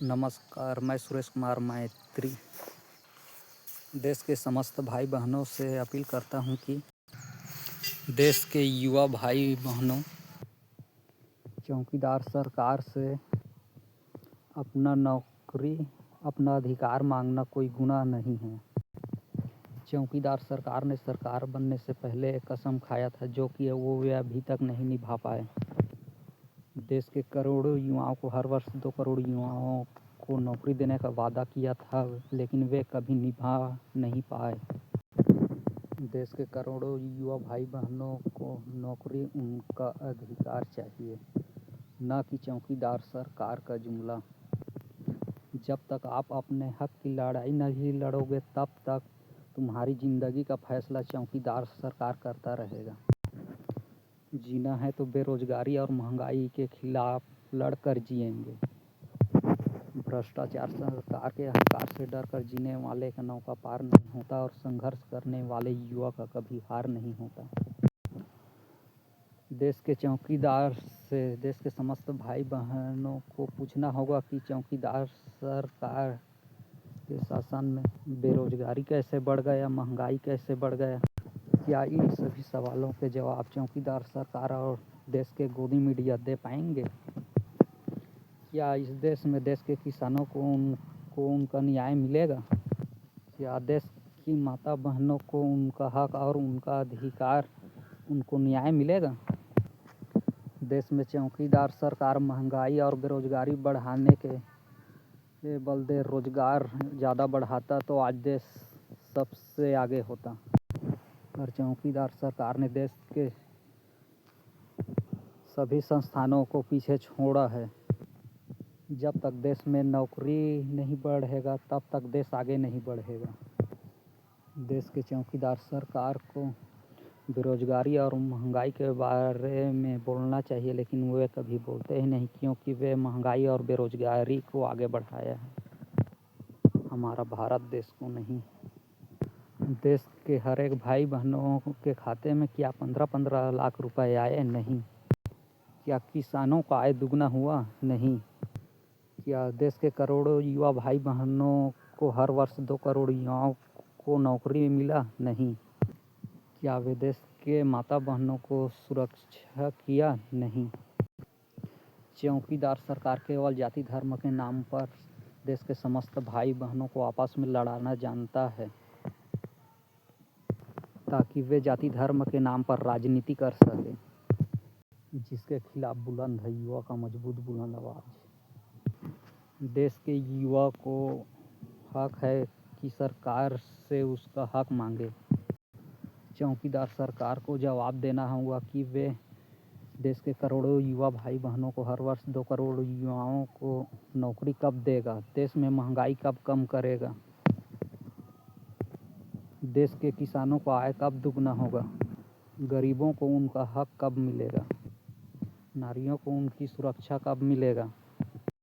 नमस्कार, मैं सुरेश कुमार मैत्री देश के समस्त भाई बहनों से अपील करता हूं कि देश के युवा भाई बहनों, चौकीदार सरकार से अपना अधिकार मांगना कोई गुनाह नहीं है। चौकीदार सरकार ने सरकार बनने से पहले एक कसम खाया था जो कि वो वे अभी तक नहीं निभा पाए। देश के करोड़ों युवाओं को हर वर्ष 2 करोड़ युवाओं को नौकरी देने का वादा किया था, लेकिन वे कभी निभा नहीं पाए। देश के करोड़ों युवा भाई बहनों को नौकरी उनका अधिकार चाहिए, न कि चौकीदार सरकार का जुमला। जब तक आप अपने हक की लड़ाई नहीं लड़ोगे, तब तक तुम्हारी जिंदगी का फैसला चौकीदार सरकार करता रहेगा। जीना है तो बेरोजगारी और महंगाई के खिलाफ लड़कर जिएंगे। भ्रष्टाचार सरकार के अहंकार से डरकर जीने वाले का नौका पार नहीं होता और संघर्ष करने वाले युवा का कभी हार नहीं होता। देश के चौकीदार से देश के समस्त भाई बहनों को पूछना होगा कि चौकीदार सरकार के शासन में बेरोजगारी कैसे बढ़ गया, महंगाई कैसे बढ़ गया। क्या इन सभी सवालों के जवाब चौकीदार सरकार और देश के गोदी मीडिया दे पाएंगे? क्या इस देश में देश के किसानों को उनका न्याय मिलेगा? क्या देश की माता बहनों को उनका हक और उनका अधिकार, उनको न्याय मिलेगा? देश में चौकीदार सरकार महंगाई और बेरोजगारी बढ़ाने के बदले रोजगार ज़्यादा बढ़ाता तो आज देश सबसे आगे होता। पर चौकीदार सरकार ने देश के सभी संस्थानों को पीछे छोड़ा है। जब तक देश में नौकरी नहीं बढ़ेगा, तब तक देश आगे नहीं बढ़ेगा। देश के चौकीदार सरकार को बेरोजगारी और महंगाई के बारे में बोलना चाहिए, लेकिन वे कभी बोलते ही नहीं, क्योंकि वे महंगाई और बेरोजगारी को आगे बढ़ाया है, हमारा भारत देश को नहीं। देश के हर एक भाई बहनों के खाते में क्या 15-15 लाख रुपए आए? नहीं। क्या किसानों का आय दुगना हुआ? नहीं। क्या देश के करोड़ों युवा भाई बहनों को हर वर्ष 2 करोड़ युवाओं को नौकरी मिला? नहीं। क्या वे देश के माता बहनों को सुरक्षा किया? नहीं। चौकीदार सरकार केवल जाति धर्म के नाम पर देश के समस्त भाई बहनों को आपस में लड़ाना जानता है, ताकि वे जाति धर्म के नाम पर राजनीति कर सके, जिसके खिलाफ बुलंद है युवा का मजबूत बुलंद आवाज। देश के युवा को हक है कि सरकार से उसका हक मांगे। चौकीदार सरकार को जवाब देना होगा कि वे देश के करोड़ों युवा भाई बहनों को हर वर्ष 2 करोड़ युवाओं को नौकरी कब देगा, देश में महंगाई कब कम करेगा, देश के किसानों का आय कब दुगना होगा, गरीबों को उनका हक कब मिलेगा, नारियों को उनकी सुरक्षा कब मिलेगा।